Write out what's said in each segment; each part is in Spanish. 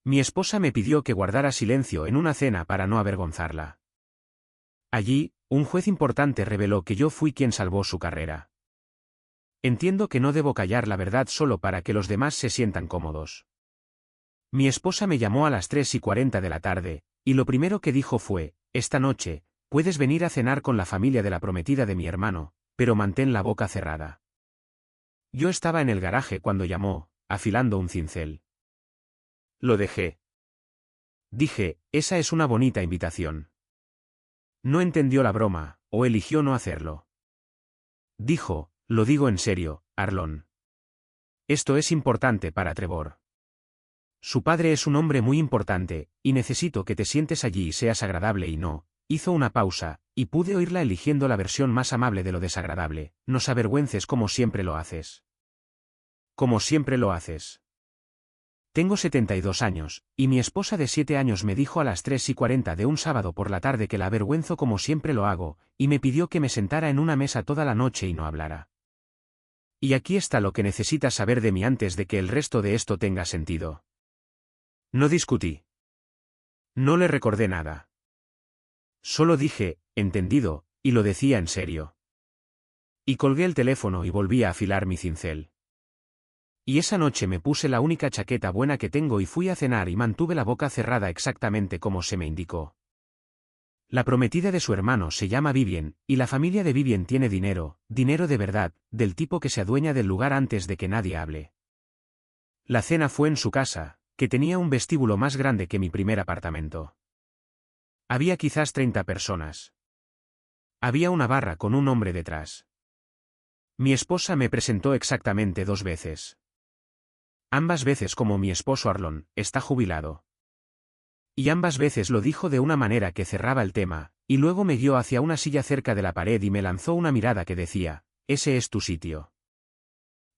Mi esposa me pidió que guardara silencio en una cena para no avergonzarla. Allí, un juez importante reveló que yo fui quien salvó su carrera. Entiendo que no debo callar la verdad solo para que los demás se sientan cómodos. Mi esposa me llamó a las 3:40 de la tarde, y lo primero que dijo fue: esta noche, puedes venir a cenar con la familia de la prometida de mi hermano, pero mantén la boca cerrada. Yo estaba en el garaje cuando llamó, afilando un cincel. Lo dejé. Dije, esa es una bonita invitación. No entendió la broma, o eligió no hacerlo. Dijo, lo digo en serio, Arlon. Esto es importante para Trevor. Su padre es un hombre muy importante, y necesito que te sientes allí y seas agradable y no. Hizo una pausa, y pude oírla eligiendo la versión más amable de lo desagradable. Nos avergüences como siempre lo haces. Como siempre lo haces. Tengo 72 años, y mi esposa de 7 años me dijo a las 3:40 de un sábado por la tarde que la avergüenzo como siempre lo hago, y me pidió que me sentara en una mesa toda la noche y no hablara. Y aquí está lo que necesitas saber de mí antes de que el resto de esto tenga sentido. No discutí. No le recordé nada. Solo dije, entendido, y lo decía en serio. Y colgué el teléfono y volví a afilar mi cincel. Y esa noche me puse la única chaqueta buena que tengo y fui a cenar y mantuve la boca cerrada exactamente como se me indicó. La prometida de su hermano se llama Vivien, y la familia de Vivien tiene dinero, dinero de verdad, del tipo que se adueña del lugar antes de que nadie hable. La cena fue en su casa, que tenía un vestíbulo más grande que mi primer apartamento. Había quizás 30 personas. Había una barra con un hombre detrás. Mi esposa me presentó exactamente 2 veces. Ambas veces como mi esposo Arlon, está jubilado. Y ambas veces lo dijo de una manera que cerraba el tema, y luego me guió hacia una silla cerca de la pared y me lanzó una mirada que decía, ese es tu sitio.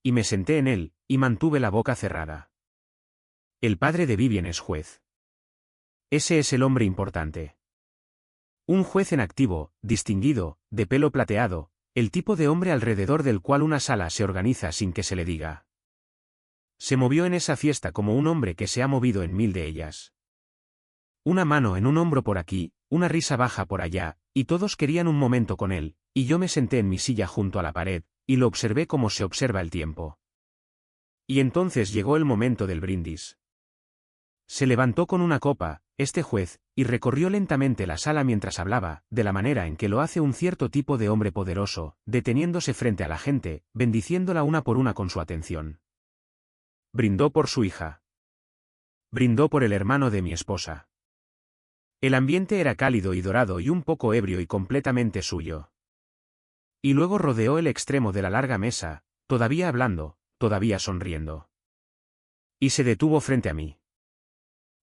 Y me senté en él, y mantuve la boca cerrada. El padre de Vivien es juez. Ese es el hombre importante. Un juez en activo, distinguido, de pelo plateado, el tipo de hombre alrededor del cual una sala se organiza sin que se le diga. Se movió en esa fiesta como un hombre que se ha movido en 1000 de ellas. Una mano en un hombro por aquí, una risa baja por allá, y todos querían un momento con él, y yo me senté en mi silla junto a la pared, y lo observé como se observa el tiempo. Y entonces llegó el momento del brindis. Se levantó con una copa, este juez, y recorrió lentamente la sala mientras hablaba, de la manera en que lo hace un cierto tipo de hombre poderoso, deteniéndose frente a la gente, bendiciéndola una por una con su atención. Brindó por su hija. Brindó por el hermano de mi esposa. El ambiente era cálido y dorado y un poco ebrio y completamente suyo. Y luego rodeó el extremo de la larga mesa, todavía hablando, todavía sonriendo. Y se detuvo frente a mí.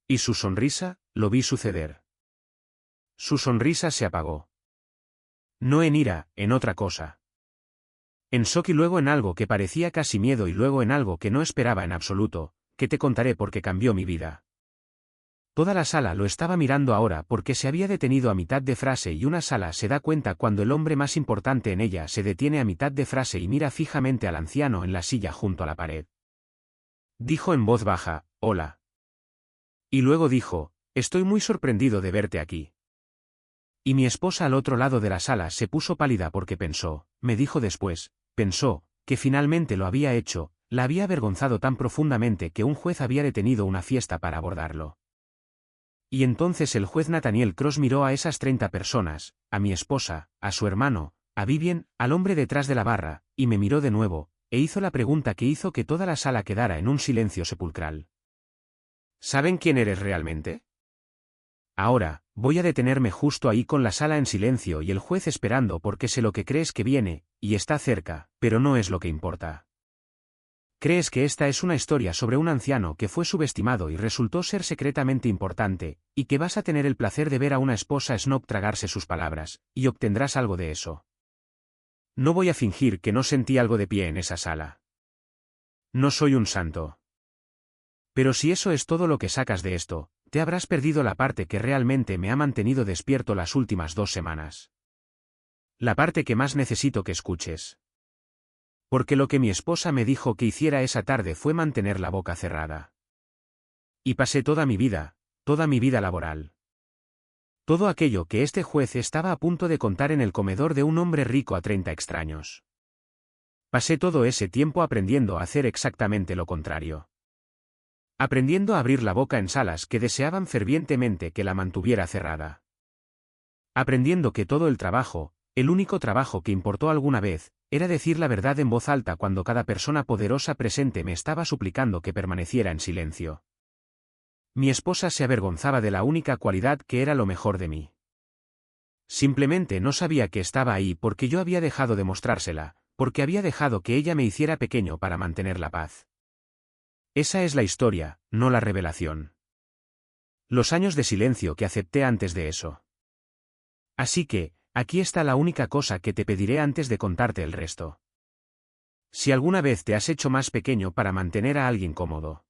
Y su sonrisa, lo vi suceder. Su sonrisa se apagó. No en ira, en otra cosa. En shock y luego en algo que parecía casi miedo y luego en algo que no esperaba en absoluto, que te contaré porque cambió mi vida. Toda la sala lo estaba mirando ahora porque se había detenido a mitad de frase y una sala se da cuenta cuando el hombre más importante en ella se detiene a mitad de frase y mira fijamente al anciano en la silla junto a la pared. Dijo en voz baja, hola. Y luego dijo, estoy muy sorprendido de verte aquí. Y mi esposa al otro lado de la sala se puso pálida porque pensó, me dijo después, pensó, que finalmente lo había hecho, la había avergonzado tan profundamente que un juez había detenido una fiesta para abordarlo. Y entonces el juez Nathaniel Cross miró a esas 30 personas, a mi esposa, a su hermano, a Vivien, al hombre detrás de la barra, y me miró de nuevo, e hizo la pregunta que hizo que toda la sala quedara en un silencio sepulcral. ¿Saben quién eres realmente? Ahora, voy a detenerme justo ahí con la sala en silencio y el juez esperando porque sé lo que crees que viene, y está cerca, pero no es lo que importa. Crees que esta es una historia sobre un anciano que fue subestimado y resultó ser secretamente importante, y que vas a tener el placer de ver a una esposa snob tragarse sus palabras, y obtendrás algo de eso. No voy a fingir que no sentí algo de pie en esa sala. No soy un santo. Pero si eso es todo lo que sacas de esto, te habrás perdido la parte que realmente me ha mantenido despierto las últimas 2 semanas. La parte que más necesito que escuches. Porque lo que mi esposa me dijo que hiciera esa tarde fue mantener la boca cerrada. Y pasé toda mi vida laboral. Todo aquello que este juez estaba a punto de contar en el comedor de un hombre rico a 30 extraños. Pasé todo ese tiempo aprendiendo a hacer exactamente lo contrario. Aprendiendo a abrir la boca en salas que deseaban fervientemente que la mantuviera cerrada. Aprendiendo que todo el trabajo, el único trabajo que importó alguna vez, era decir la verdad en voz alta cuando cada persona poderosa presente me estaba suplicando que permaneciera en silencio. Mi esposa se avergonzaba de la única cualidad que era lo mejor de mí. Simplemente no sabía que estaba ahí porque yo había dejado de mostrársela, porque había dejado que ella me hiciera pequeño para mantener la paz. Esa es la historia, no la revelación. Los años de silencio que acepté antes de eso. Así que, aquí está la única cosa que te pediré antes de contarte el resto. Si alguna vez te has hecho más pequeño para mantener a alguien cómodo.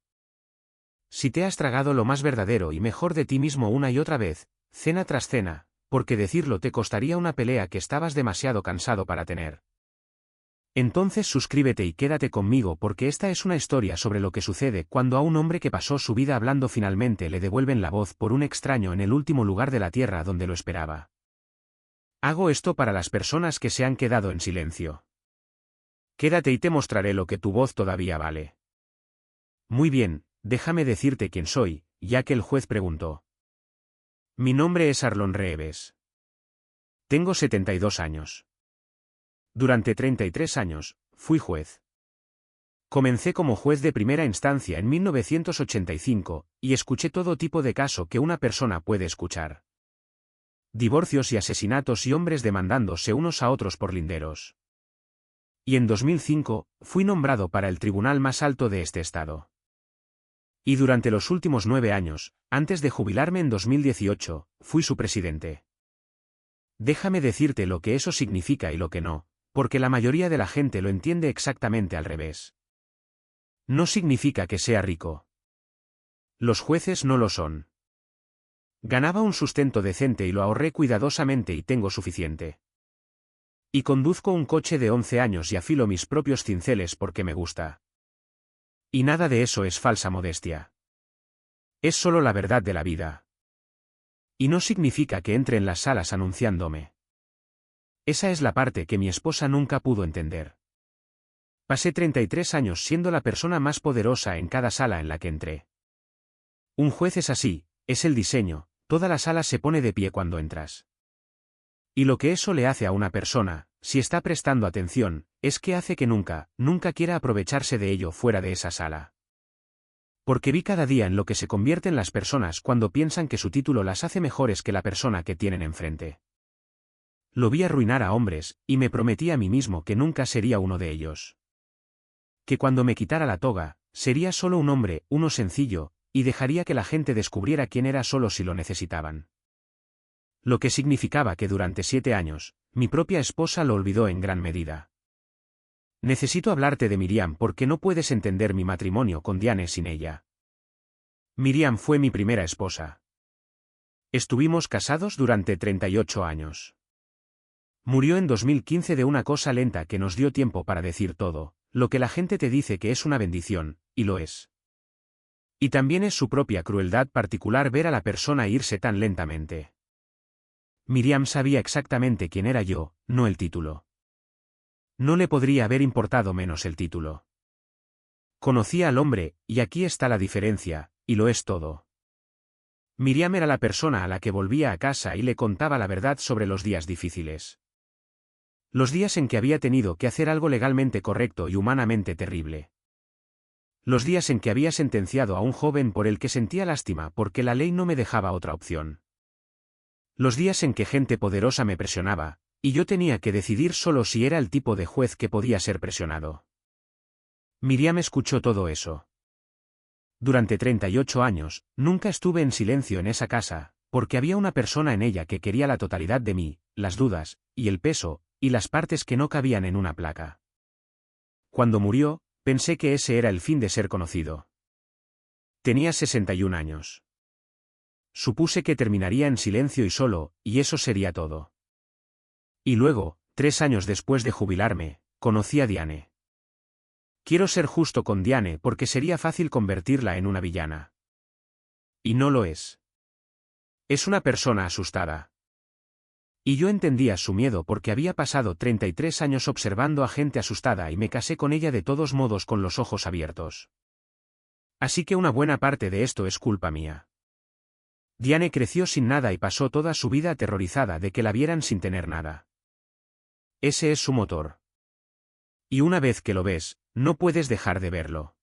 Si te has tragado lo más verdadero y mejor de ti mismo una y otra vez, cena tras cena, porque decirlo te costaría una pelea que estabas demasiado cansado para tener. Entonces suscríbete y quédate conmigo porque esta es una historia sobre lo que sucede cuando a un hombre que pasó su vida hablando finalmente le devuelven la voz por un extraño en el último lugar de la tierra donde lo esperaba. Hago esto para las personas que se han quedado en silencio. Quédate y te mostraré lo que tu voz todavía vale. Muy bien, déjame decirte quién soy, ya que el juez preguntó. Mi nombre es Arlon Reeves. Tengo 72 años. Durante 33 años, fui juez. Comencé como juez de primera instancia en 1985, y escuché todo tipo de caso que una persona puede escuchar. Divorcios y asesinatos y hombres demandándose unos a otros por linderos. Y en 2005, fui nombrado para el tribunal más alto de este estado. Y durante los últimos 9 años, antes de jubilarme en 2018, fui su presidente. Déjame decirte lo que eso significa y lo que no, porque la mayoría de la gente lo entiende exactamente al revés. No significa que sea rico. Los jueces no lo son. Ganaba un sustento decente y lo ahorré cuidadosamente y tengo suficiente. Y conduzco un coche de 11 años y afilo mis propios cinceles porque me gusta. Y nada de eso es falsa modestia. Es solo la verdad de la vida. Y no significa que entre en las salas anunciándome. Esa es la parte que mi esposa nunca pudo entender. Pasé 33 años siendo la persona más poderosa en cada sala en la que entré. Un juez es así, es el diseño, toda la sala se pone de pie cuando entras. Y lo que eso le hace a una persona, si está prestando atención, es que hace que nunca quiera aprovecharse de ello fuera de esa sala. Porque vi cada día en lo que se convierten las personas cuando piensan que su título las hace mejores que la persona que tienen enfrente. Lo vi arruinar a hombres, y me prometí a mí mismo que nunca sería uno de ellos. Que cuando me quitara la toga, sería solo un hombre, uno sencillo, y dejaría que la gente descubriera quién era solo si lo necesitaban. Lo que significaba que durante 7 años, mi propia esposa lo olvidó en gran medida. Necesito hablarte de Miriam porque no puedes entender mi matrimonio con Diane sin ella. Miriam fue mi primera esposa. Estuvimos casados durante 38 años. Murió en 2015 de una cosa lenta que nos dio tiempo para decir todo, lo que la gente te dice que es una bendición, y lo es. Y también es su propia crueldad particular ver a la persona irse tan lentamente. Miriam sabía exactamente quién era yo, no el título. No le podría haber importado menos el título. Conocía al hombre, y aquí está la diferencia, y lo es todo. Miriam era la persona a la que volvía a casa y le contaba la verdad sobre los días difíciles. Los días en que había tenido que hacer algo legalmente correcto y humanamente terrible. Los días en que había sentenciado a un joven por el que sentía lástima porque la ley no me dejaba otra opción. Los días en que gente poderosa me presionaba, y yo tenía que decidir solo si era el tipo de juez que podía ser presionado. Miriam escuchó todo eso. Durante 38 años, nunca estuve en silencio en esa casa, porque había una persona en ella que quería la totalidad de mí, las dudas, y el peso, y las partes que no cabían en una placa. Cuando murió, pensé que ese era el fin de ser conocido. Tenía 61 años. Supuse que terminaría en silencio y solo, y eso sería todo. Y luego, 3 años después de jubilarme, conocí a Diane. Quiero ser justo con Diane porque sería fácil convertirla en una villana. Y no lo es. Es una persona asustada. Y yo entendía su miedo porque había pasado 33 años observando a gente asustada y me casé con ella de todos modos con los ojos abiertos. Así que una buena parte de esto es culpa mía. Diane creció sin nada y pasó toda su vida aterrorizada de que la vieran sin tener nada. Ese es su motor. Y una vez que lo ves, no puedes dejar de verlo.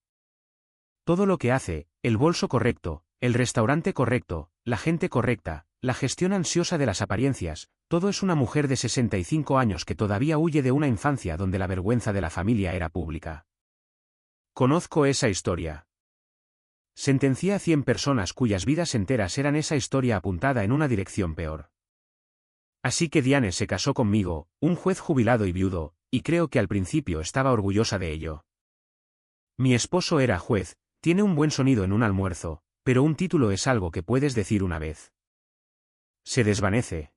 Todo lo que hace, el bolso correcto, el restaurante correcto, la gente correcta, la gestión ansiosa de las apariencias, todo es una mujer de 65 años que todavía huye de una infancia donde la vergüenza de la familia era pública. Conozco esa historia. Sentencié a 100 personas cuyas vidas enteras eran esa historia apuntada en una dirección peor. Así que Diane se casó conmigo, un juez jubilado y viudo, y creo que al principio estaba orgullosa de ello. Mi esposo era juez, tiene un buen sonido en un almuerzo, pero un título es algo que puedes decir una vez. Se desvanece.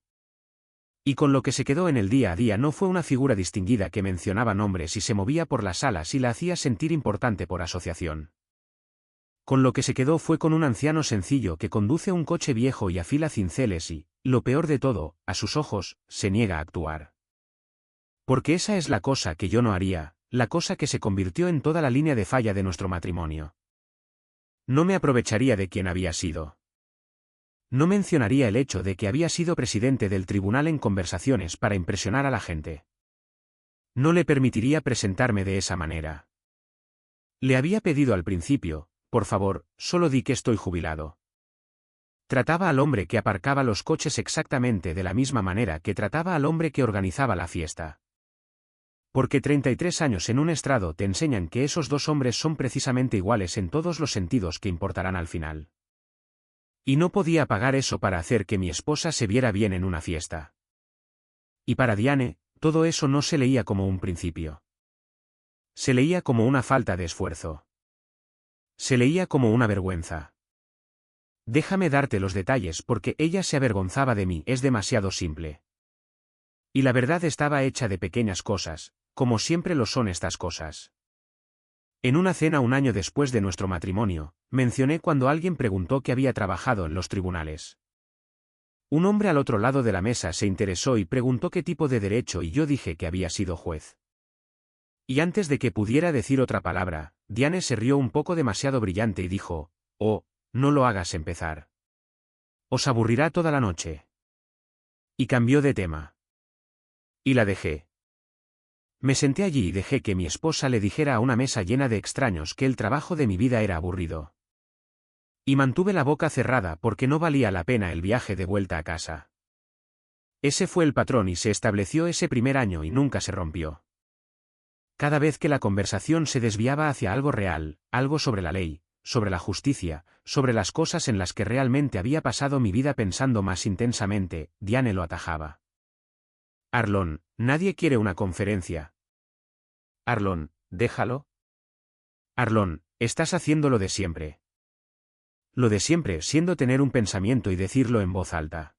Y con lo que se quedó en el día a día no fue una figura distinguida que mencionaba nombres y se movía por las salas y la hacía sentir importante por asociación. Con lo que se quedó fue con un anciano sencillo que conduce un coche viejo y afila cinceles y, lo peor de todo, a sus ojos, se niega a actuar. Porque esa es la cosa que yo no haría, la cosa que se convirtió en toda la línea de falla de nuestro matrimonio. No me aprovecharía de quien había sido. No mencionaría el hecho de que había sido presidente del tribunal en conversaciones para impresionar a la gente. No le permitiría presentarme de esa manera. Le había pedido al principio, por favor, solo di que estoy jubilado. Trataba al hombre que aparcaba los coches exactamente de la misma manera que trataba al hombre que organizaba la fiesta. Porque 33 años en un estrado te enseñan que esos dos hombres son precisamente iguales en todos los sentidos que importarán al final. Y no podía pagar eso para hacer que mi esposa se viera bien en una fiesta. Y para Diane, todo eso no se leía como un principio. Se leía como una falta de esfuerzo. Se leía como una vergüenza. Déjame darte los detalles porque ella se avergonzaba de mí, es demasiado simple. Y la verdad estaba hecha de pequeñas cosas, como siempre lo son estas cosas. En una cena un año después de nuestro matrimonio, mencioné cuando alguien preguntó que había trabajado en los tribunales. Un hombre al otro lado de la mesa se interesó y preguntó qué tipo de derecho y yo dije que había sido juez. Y antes de que pudiera decir otra palabra, Diane se rió un poco demasiado brillante y dijo, «Oh, no lo hagas empezar. Os aburrirá toda la noche». Y cambió de tema. Y la dejé. Me senté allí y dejé que mi esposa le dijera a una mesa llena de extraños que el trabajo de mi vida era aburrido. Y mantuve la boca cerrada porque no valía la pena el viaje de vuelta a casa. Ese fue el patrón y se estableció ese primer año y nunca se rompió. Cada vez que la conversación se desviaba hacia algo real, algo sobre la ley, sobre la justicia, sobre las cosas en las que realmente había pasado mi vida pensando más intensamente, Diane lo atajaba. Arlon, nadie quiere una conferencia. Arlon, déjalo. Arlon, estás haciendo lo de siempre. Lo de siempre siendo tener un pensamiento y decirlo en voz alta.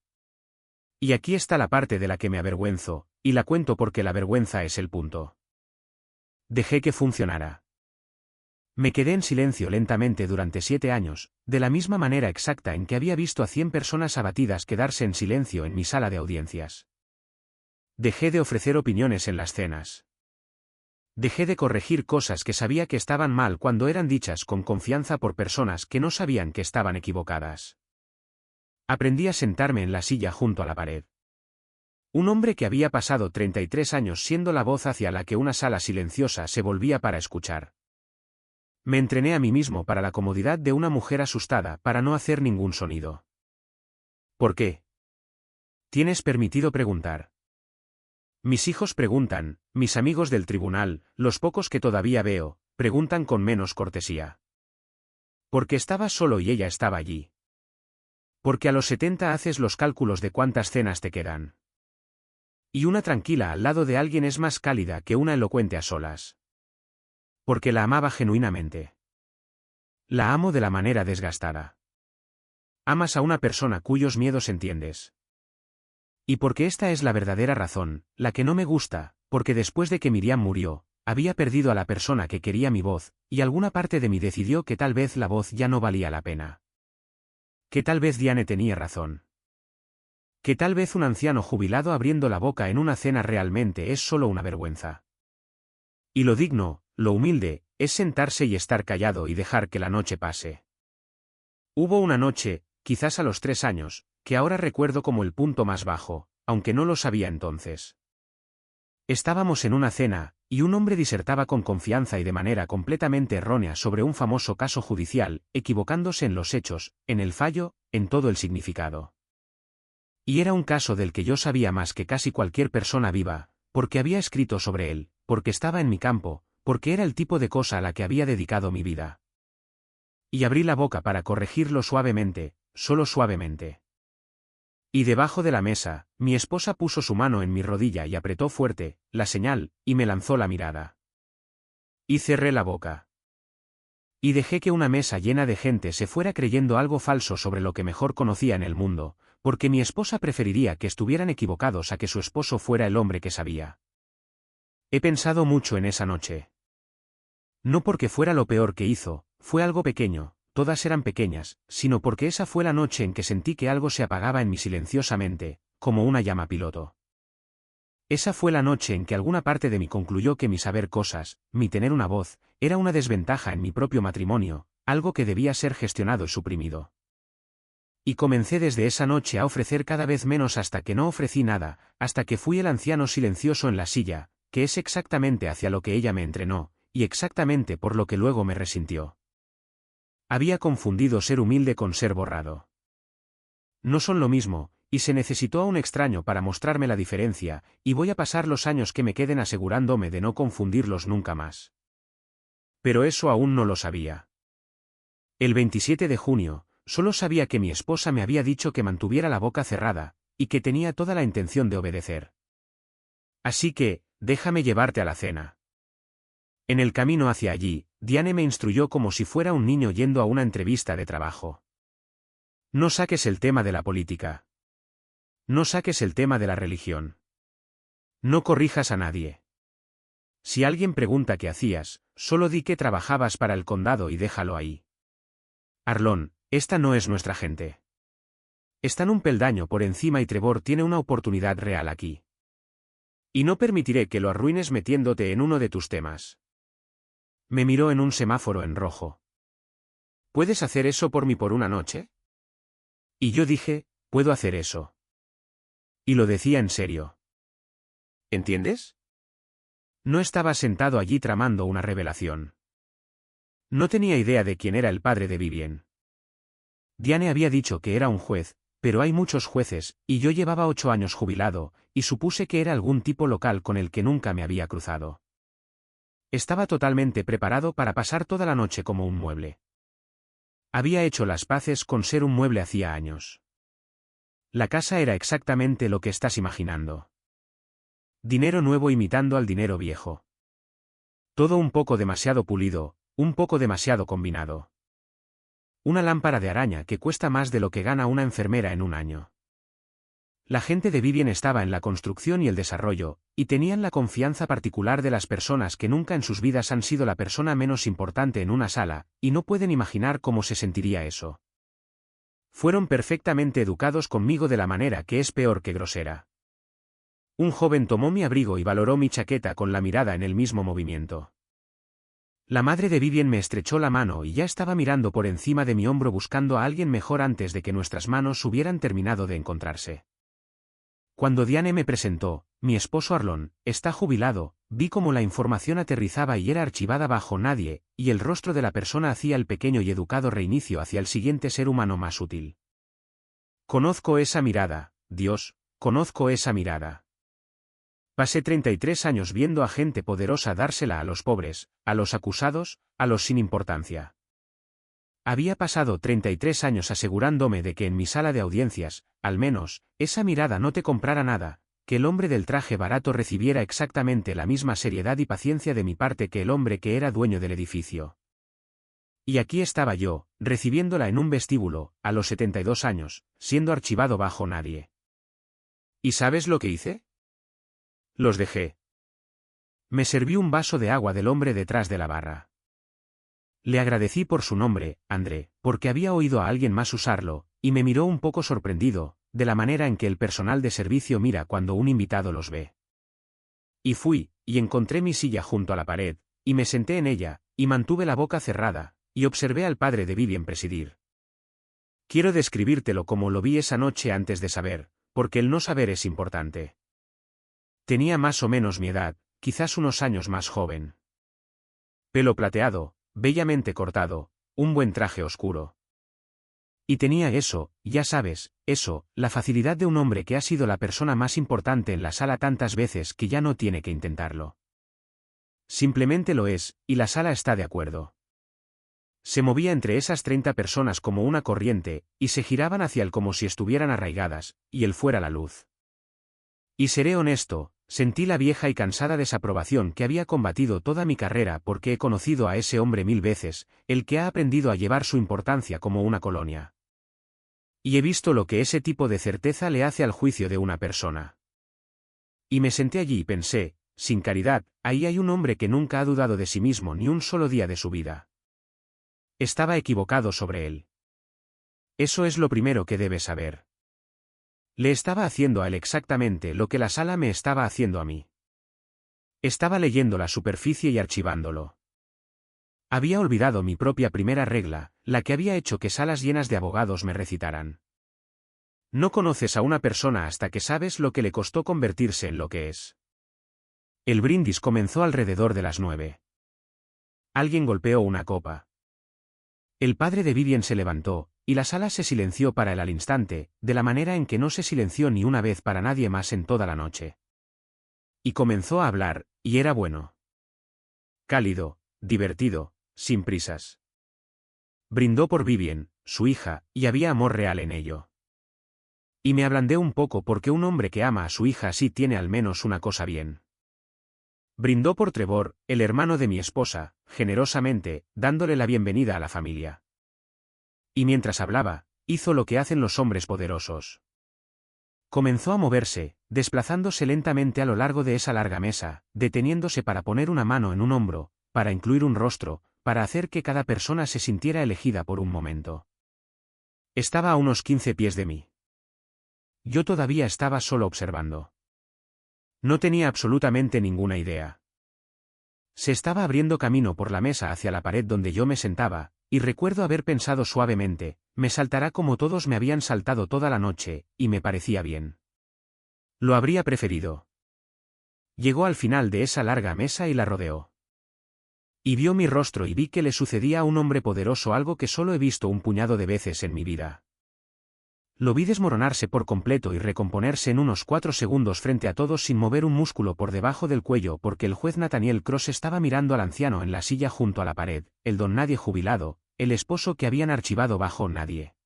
Y aquí está la parte de la que me avergüenzo, y la cuento porque la vergüenza es el punto. Dejé que funcionara. Me quedé en silencio lentamente durante 7 años, de la misma manera exacta en que había visto a 100 personas abatidas quedarse en silencio en mi sala de audiencias. Dejé de ofrecer opiniones en las cenas. Dejé de corregir cosas que sabía que estaban mal cuando eran dichas con confianza por personas que no sabían que estaban equivocadas. Aprendí a sentarme en la silla junto a la pared. Un hombre que había pasado 33 años siendo la voz hacia la que una sala silenciosa se volvía para escuchar. Me entrené a mí mismo para la comodidad de una mujer asustada para no hacer ningún sonido. ¿Por qué? Tienes permitido preguntar. Mis hijos preguntan, mis amigos del tribunal, los pocos que todavía veo, preguntan con menos cortesía. Porque estaba solo y ella estaba allí. Porque a los 70 haces los cálculos de cuántas cenas te quedan. Y una tranquila al lado de alguien es más cálida que una elocuente a solas. Porque la amaba genuinamente. La amo de la manera desgastada. Amas a una persona cuyos miedos entiendes. Y porque esta es la verdadera razón, la que no me gusta, porque después de que Miriam murió, había perdido a la persona que quería mi voz, y alguna parte de mí decidió que tal vez la voz ya no valía la pena. Que tal vez Diane tenía razón. Que tal vez un anciano jubilado abriendo la boca en una cena realmente es solo una vergüenza. Y lo digno, lo humilde, es sentarse y estar callado y dejar que la noche pase. Hubo una noche, quizás a los 3 años, que ahora recuerdo como el punto más bajo, aunque no lo sabía entonces. Estábamos en una cena, y un hombre disertaba con confianza y de manera completamente errónea sobre un famoso caso judicial, equivocándose en los hechos, en el fallo, en todo el significado. Y era un caso del que yo sabía más que casi cualquier persona viva, porque había escrito sobre él, porque estaba en mi campo, porque era el tipo de cosa a la que había dedicado mi vida. Y abrí la boca para corregirlo suavemente, solo suavemente. Y debajo de la mesa, mi esposa puso su mano en mi rodilla y apretó fuerte, la señal, y me lanzó la mirada. Y cerré la boca. Y dejé que una mesa llena de gente se fuera creyendo algo falso sobre lo que mejor conocía en el mundo, porque mi esposa preferiría que estuvieran equivocados a que su esposo fuera el hombre que sabía. He pensado mucho en esa noche. No porque fuera lo peor que hizo, fue algo pequeño, todas eran pequeñas, sino porque esa fue la noche en que sentí que algo se apagaba en mí silenciosamente, como una llama piloto. Esa fue la noche en que alguna parte de mí concluyó que mi saber cosas, mi tener una voz, era una desventaja en mi propio matrimonio, algo que debía ser gestionado y suprimido. Y comencé desde esa noche a ofrecer cada vez menos hasta que no ofrecí nada, hasta que fui el anciano silencioso en la silla, que es exactamente hacia lo que ella me entrenó, y exactamente por lo que luego me resintió. Había confundido ser humilde con ser borrado. No son lo mismo, y se necesitó a un extraño para mostrarme la diferencia, y voy a pasar los años que me queden asegurándome de no confundirlos nunca más. Pero eso aún no lo sabía. El 27 de junio, solo sabía que mi esposa me había dicho que mantuviera la boca cerrada, y que tenía toda la intención de obedecer. Así que, déjame llevarte a la cena. En el camino hacia allí, Diane me instruyó como si fuera un niño yendo a una entrevista de trabajo. No saques el tema de la política. No saques el tema de la religión. No corrijas a nadie. Si alguien pregunta qué hacías, solo di que trabajabas para el condado y déjalo ahí. Arlón, esta no es nuestra gente. Están un peldaño por encima y Trevor tiene una oportunidad real aquí. Y no permitiré que lo arruines metiéndote en uno de tus temas. Me miró en un semáforo en rojo. ¿Puedes hacer eso por mí por una noche? Y yo dije, puedo hacer eso. Y lo decía en serio. ¿Entiendes? No estaba sentado allí tramando una revelación. No tenía idea de quién era el padre de Vivien. Diane había dicho que era un juez, pero hay muchos jueces, y yo llevaba 8 años jubilado, y supuse que era algún tipo local con el que nunca me había cruzado. Estaba totalmente preparado para pasar toda la noche como un mueble. Había hecho las paces con ser un mueble hacía años. La casa era exactamente lo que estás imaginando. Dinero nuevo imitando al dinero viejo. Todo un poco demasiado pulido, un poco demasiado combinado. Una lámpara de araña que cuesta más de lo que gana una enfermera en un año. La gente de Vivien estaba en la construcción y el desarrollo, y tenían la confianza particular de las personas que nunca en sus vidas han sido la persona menos importante en una sala, y no pueden imaginar cómo se sentiría eso. Fueron perfectamente educados conmigo de la manera que es peor que grosera. Un joven tomó mi abrigo y valoró mi chaqueta con la mirada en el mismo movimiento. La madre de Vivien me estrechó la mano y ya estaba mirando por encima de mi hombro buscando a alguien mejor antes de que nuestras manos hubieran terminado de encontrarse. Cuando Diane me presentó, mi esposo Arlón, está jubilado, vi cómo la información aterrizaba y era archivada bajo nadie, y el rostro de la persona hacía el pequeño y educado reinicio hacia el siguiente ser humano más útil. Conozco esa mirada, Dios, conozco esa mirada. Pasé 33 años viendo a gente poderosa dársela a los pobres, a los acusados, a los sin importancia. Había pasado 33 años asegurándome de que en mi sala de audiencias, al menos, esa mirada no te comprara nada, que el hombre del traje barato recibiera exactamente la misma seriedad y paciencia de mi parte que el hombre que era dueño del edificio. Y aquí estaba yo, recibiéndola en un vestíbulo, a los 72 años, siendo archivado bajo nadie. ¿Y sabes lo que hice? Los dejé. Me serví un vaso de agua del hombre detrás de la barra. Le agradecí por su nombre, André, porque había oído a alguien más usarlo, y me miró un poco sorprendido, de la manera en que el personal de servicio mira cuando un invitado los ve. Y fui, y encontré mi silla junto a la pared, y me senté en ella, y mantuve la boca cerrada, y observé al padre de Vivian presidir. Quiero describírtelo como lo vi esa noche antes de saber, porque el no saber es importante. Tenía más o menos mi edad, quizás unos años más joven. Pelo plateado, bellamente cortado, un buen traje oscuro. Y tenía eso, ya sabes, eso, la facilidad de un hombre que ha sido la persona más importante en la sala tantas veces que ya no tiene que intentarlo. Simplemente lo es, y la sala está de acuerdo. Se movía entre esas 30 personas como una corriente, y se giraban hacia él como si estuvieran arraigadas, y él fuera la luz. Y seré honesto, sentí la vieja y cansada desaprobación que había combatido toda mi carrera porque he conocido a ese hombre 1000 veces, el que ha aprendido a llevar su importancia como una colonia. Y he visto lo que ese tipo de certeza le hace al juicio de una persona. Y me senté allí y pensé, sin caridad, ahí hay un hombre que nunca ha dudado de sí mismo ni un solo día de su vida. Estaba equivocado sobre él. Eso es lo primero que debes saber. Le estaba haciendo a él exactamente lo que la sala me estaba haciendo a mí. Estaba leyendo la superficie y archivándolo. Había olvidado mi propia primera regla, la que había hecho que salas llenas de abogados me recitaran. No conoces a una persona hasta que sabes lo que le costó convertirse en lo que es. El brindis comenzó alrededor de las 9. Alguien golpeó una copa. El padre de Vivian se levantó, y la sala se silenció para él al instante, de la manera en que no se silenció ni una vez para nadie más en toda la noche. Y comenzó a hablar, y era bueno. Cálido, divertido, sin prisas. Brindó por Vivian, su hija, y había amor real en ello. Y me ablandé un poco porque un hombre que ama a su hija así tiene al menos una cosa bien. Brindó por Trevor, el hermano de mi esposa, generosamente, dándole la bienvenida a la familia. Y mientras hablaba, hizo lo que hacen los hombres poderosos. Comenzó a moverse, desplazándose lentamente a lo largo de esa larga mesa, deteniéndose para poner una mano en un hombro, para incluir un rostro, para hacer que cada persona se sintiera elegida por un momento. Estaba a unos 15 pies de mí. Yo todavía estaba solo observando. No tenía absolutamente ninguna idea. Se estaba abriendo camino por la mesa hacia la pared donde yo me sentaba, y recuerdo haber pensado suavemente, me saltará como todos me habían saltado toda la noche, y me parecía bien. Lo habría preferido. Llegó al final de esa larga mesa y la rodeó. Y vio mi rostro y vi que le sucedía a un hombre poderoso algo que solo he visto un puñado de veces en mi vida. Lo vi desmoronarse por completo y recomponerse en unos 4 segundos frente a todos sin mover un músculo por debajo del cuello porque el juez Nathaniel Cross estaba mirando al anciano en la silla junto a la pared, el don nadie jubilado, el esposo que habían archivado bajo nadie.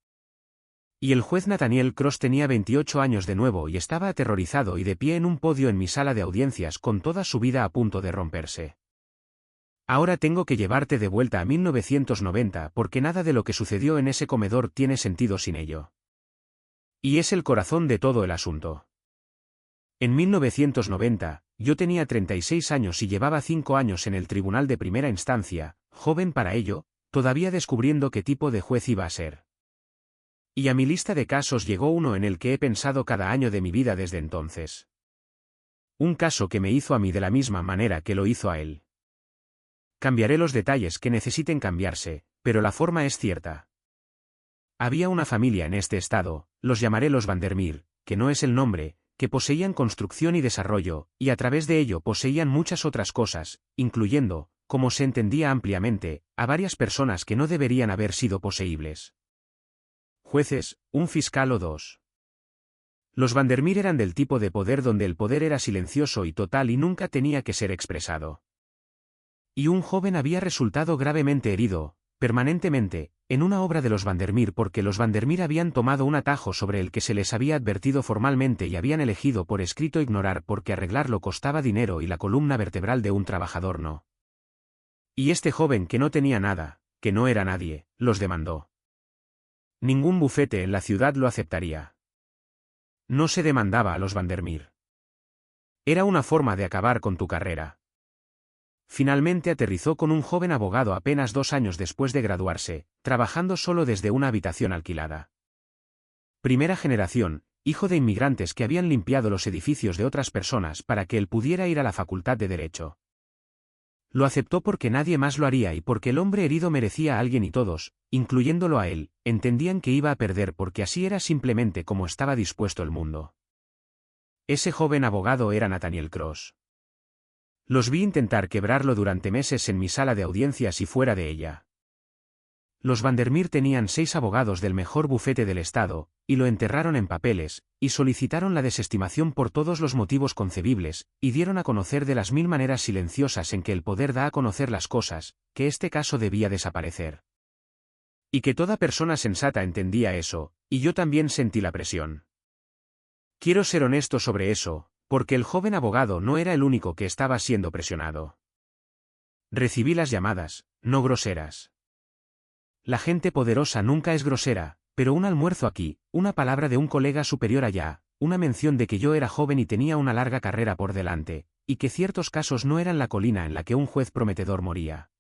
Y el juez Nathaniel Cross tenía 28 años de nuevo y estaba aterrorizado y de pie en un podio en mi sala de audiencias con toda su vida a punto de romperse. Ahora tengo que llevarte de vuelta a 1990 porque nada de lo que sucedió en ese comedor tiene sentido sin ello. Y es el corazón de todo el asunto. En 1990, yo tenía 36 años y llevaba 5 años en el tribunal de primera instancia, joven para ello, todavía descubriendo qué tipo de juez iba a ser. Y a mi lista de casos llegó uno en el que he pensado cada año de mi vida desde entonces. Un caso que me hizo a mí de la misma manera que lo hizo a él. Cambiaré los detalles que necesiten cambiarse, pero la forma es cierta. Había una familia en este estado, los llamaré los Vandermeer, que no es el nombre, que poseían construcción y desarrollo, y a través de ello poseían muchas otras cosas, incluyendo, como se entendía ampliamente, a varias personas que no deberían haber sido poseíbles. Jueces, un fiscal o dos. Los Vandermeer eran del tipo de poder donde el poder era silencioso y total y nunca tenía que ser expresado. Y un joven había resultado gravemente herido, permanentemente, en una obra de los Vandermeer porque los Vandermeer habían tomado un atajo sobre el que se les había advertido formalmente y habían elegido por escrito ignorar porque arreglarlo costaba dinero y la columna vertebral de un trabajador no. Y este joven que no tenía nada, que no era nadie, los demandó. Ningún bufete en la ciudad lo aceptaría. No se demandaba a los Vandermeer. Era una forma de acabar con tu carrera. Finalmente aterrizó con un joven abogado apenas 2 años después de graduarse, trabajando solo desde una habitación alquilada. Primera generación, hijo de inmigrantes que habían limpiado los edificios de otras personas para que él pudiera ir a la facultad de Derecho. Lo aceptó porque nadie más lo haría y porque el hombre herido merecía a alguien y todos, incluyéndolo a él, entendían que iba a perder porque así era simplemente como estaba dispuesto el mundo. Ese joven abogado era Nathaniel Cross. Los vi intentar quebrarlo durante meses en mi sala de audiencias y fuera de ella. Los Vandermeer tenían 6 abogados del mejor bufete del estado, y lo enterraron en papeles, y solicitaron la desestimación por todos los motivos concebibles, y dieron a conocer de las 1000 maneras silenciosas en que el poder da a conocer las cosas, que este caso debía desaparecer. Y que toda persona sensata entendía eso, y yo también sentí la presión. Quiero ser honesto sobre eso, porque el joven abogado no era el único que estaba siendo presionado. Recibí las llamadas, no groseras. La gente poderosa nunca es grosera, pero un almuerzo aquí, una palabra de un colega superior allá, una mención de que yo era joven y tenía una larga carrera por delante, y que ciertos casos no eran la colina en la que un juez prometedor moría.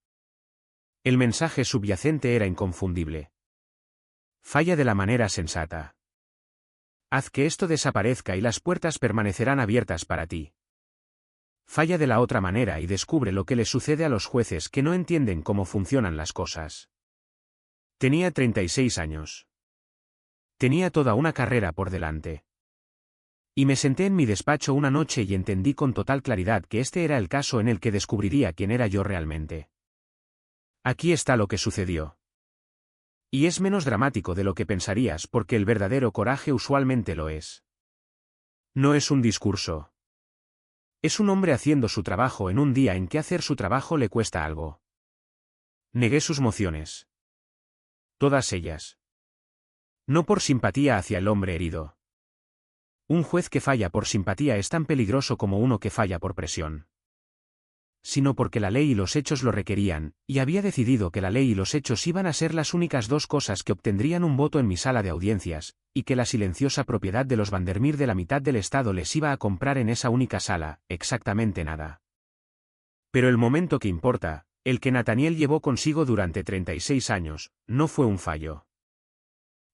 El mensaje subyacente era inconfundible. Falla de la manera sensata. Haz que esto desaparezca y las puertas permanecerán abiertas para ti. Falla de la otra manera y descubre lo que le sucede a los jueces que no entienden cómo funcionan las cosas. Tenía 36 años. Tenía toda una carrera por delante. Y me senté en mi despacho una noche y entendí con total claridad que este era el caso en el que descubriría quién era yo realmente. Aquí está lo que sucedió. Y es menos dramático de lo que pensarías porque el verdadero coraje usualmente lo es. No es un discurso. Es un hombre haciendo su trabajo en un día en que hacer su trabajo le cuesta algo. Negué sus mociones. Todas ellas. No por simpatía hacia el hombre herido. Un juez que falla por simpatía es tan peligroso como uno que falla por presión. Sino porque la ley y los hechos lo requerían, y había decidido que la ley y los hechos iban a ser las únicas 2 cosas que obtendrían un voto en mi sala de audiencias, y que la silenciosa propiedad de los Vandermeer de la mitad del estado les iba a comprar en esa única sala, exactamente nada. Pero el momento que importa, el que Nathaniel llevó consigo durante 36 años, no fue un fallo.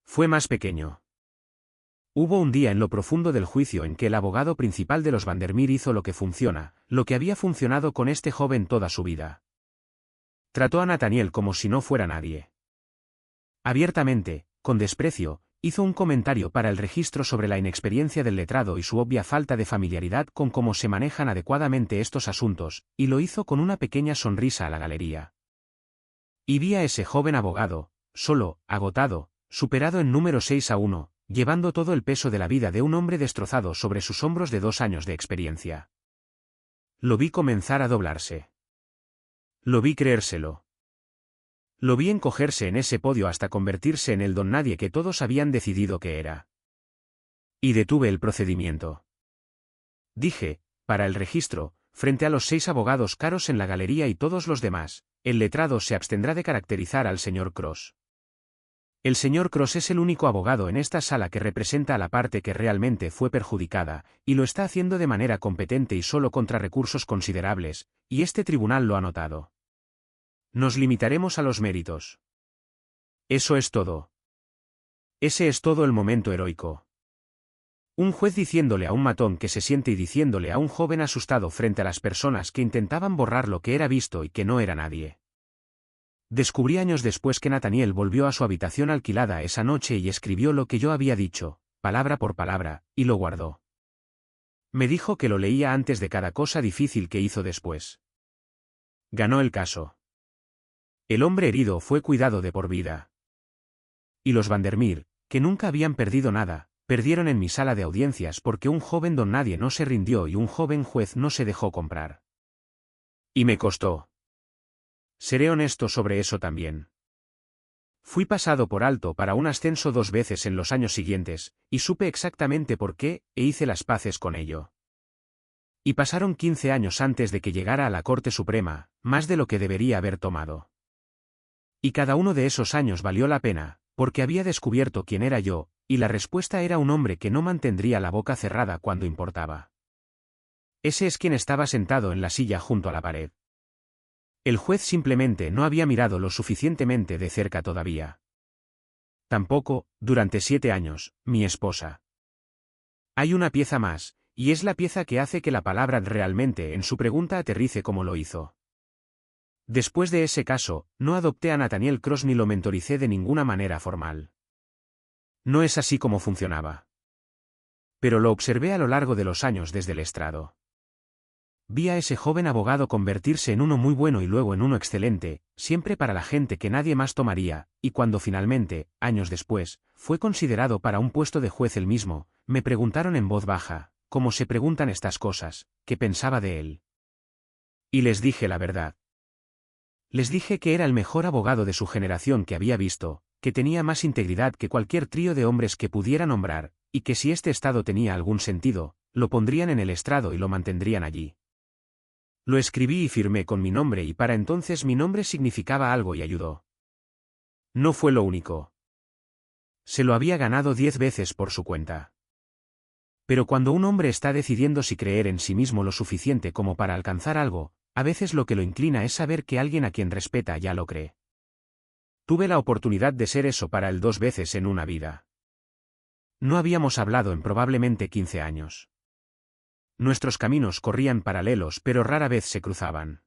Fue más pequeño. Hubo un día en lo profundo del juicio en que el abogado principal de los Vandermeer hizo lo que funciona, lo que había funcionado con este joven toda su vida. Trató a Nathaniel como si no fuera nadie. Abiertamente, con desprecio, hizo un comentario para el registro sobre la inexperiencia del letrado y su obvia falta de familiaridad con cómo se manejan adecuadamente estos asuntos, y lo hizo con una pequeña sonrisa a la galería. Y vi a ese joven abogado, solo, agotado, superado en número 6-1, llevando todo el peso de la vida de un hombre destrozado sobre sus hombros de 2 años de experiencia. Lo vi comenzar a doblarse. Lo vi creérselo. Lo vi encogerse en ese podio hasta convertirse en el don nadie que todos habían decidido que era. Y detuve el procedimiento. Dije, para el registro, frente a los 6 abogados caros en la galería y todos los demás, el letrado se abstendrá de caracterizar al señor Cross. El señor Cross es el único abogado en esta sala que representa a la parte que realmente fue perjudicada, y lo está haciendo de manera competente y solo contra recursos considerables, y este tribunal lo ha notado. Nos limitaremos a los méritos. Eso es todo. Ese es todo el momento heroico. Un juez diciéndole a un matón que se siente y diciéndole a un joven asustado frente a las personas que intentaban borrar lo que era visto y que no era nadie. Descubrí años después que Nathaniel volvió a su habitación alquilada esa noche y escribió lo que yo había dicho, palabra por palabra, y lo guardó. Me dijo que lo leía antes de cada cosa difícil que hizo después. Ganó el caso. El hombre herido fue cuidado de por vida. Y los Vandermeer, que nunca habían perdido nada, perdieron en mi sala de audiencias porque un joven don nadie no se rindió y un joven juez no se dejó comprar. Y me costó. Seré honesto sobre eso también. Fui pasado por alto para un ascenso 2 veces en los años siguientes, y supe exactamente por qué, e hice las paces con ello. Y pasaron 15 años antes de que llegara a la Corte Suprema, más de lo que debería haber tomado. Y cada uno de esos años valió la pena, porque había descubierto quién era yo, y la respuesta era un hombre que no mantendría la boca cerrada cuando importaba. Ese es quien estaba sentado en la silla junto a la pared. El juez simplemente no había mirado lo suficientemente de cerca todavía. Tampoco, durante 7 años, mi esposa. Hay una pieza más, y es la pieza que hace que la palabra realmente en su pregunta aterrice como lo hizo. Después de ese caso, no adopté a Nathaniel Cross ni lo mentoricé de ninguna manera formal. No es así como funcionaba. Pero lo observé a lo largo de los años desde el estrado. Vi a ese joven abogado convertirse en uno muy bueno y luego en uno excelente, siempre para la gente que nadie más tomaría, y cuando finalmente, años después, fue considerado para un puesto de juez él mismo, me preguntaron en voz baja, como se preguntan estas cosas, qué pensaba de él. Y les dije la verdad. Les dije que era el mejor abogado de su generación que había visto, que tenía más integridad que cualquier trío de hombres que pudiera nombrar, y que si este estado tenía algún sentido, lo pondrían en el estrado y lo mantendrían allí. Lo escribí y firmé con mi nombre y para entonces mi nombre significaba algo y ayudó. No fue lo único. Se lo había ganado 10 veces por su cuenta. Pero cuando un hombre está decidiendo si creer en sí mismo lo suficiente como para alcanzar algo, a veces lo que lo inclina es saber que alguien a quien respeta ya lo cree. Tuve la oportunidad de ser eso para él 2 veces en una vida. No habíamos hablado en probablemente 15 años. Nuestros caminos corrían paralelos pero rara vez se cruzaban.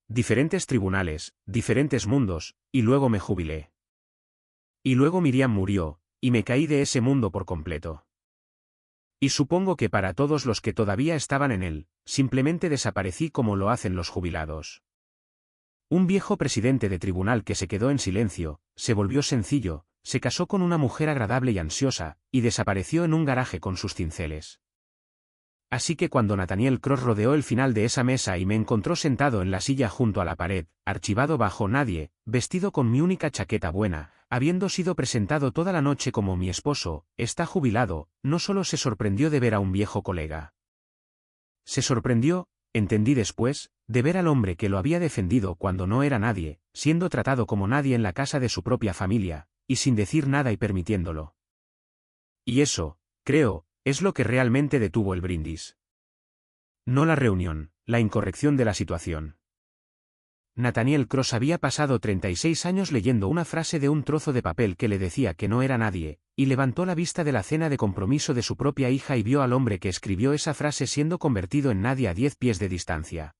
Diferentes tribunales, diferentes mundos, y luego me jubilé. Y luego Miriam murió, y me caí de ese mundo por completo. Y supongo que para todos los que todavía estaban en él, simplemente desaparecí como lo hacen los jubilados. Un viejo presidente de tribunal que se quedó en silencio, se volvió sencillo, se casó con una mujer agradable y ansiosa, y desapareció en un garaje con sus cinceles. Así que cuando Nathaniel Cross rodeó el final de esa mesa y me encontró sentado en la silla junto a la pared, archivado bajo nadie, vestido con mi única chaqueta buena, habiendo sido presentado toda la noche como mi esposo, está jubilado, no solo se sorprendió de ver a un viejo colega. Se sorprendió, entendí después, de ver al hombre que lo había defendido cuando no era nadie, siendo tratado como nadie en la casa de su propia familia, y sin decir nada y permitiéndolo. Y eso, creo, es lo que realmente detuvo el brindis. No la reunión, la incorrección de la situación. Nathaniel Cross había pasado 36 años leyendo una frase de un trozo de papel que le decía que no era nadie, y levantó la vista de la cena de compromiso de su propia hija y vio al hombre que escribió esa frase siendo convertido en nadie a 10 pies de distancia.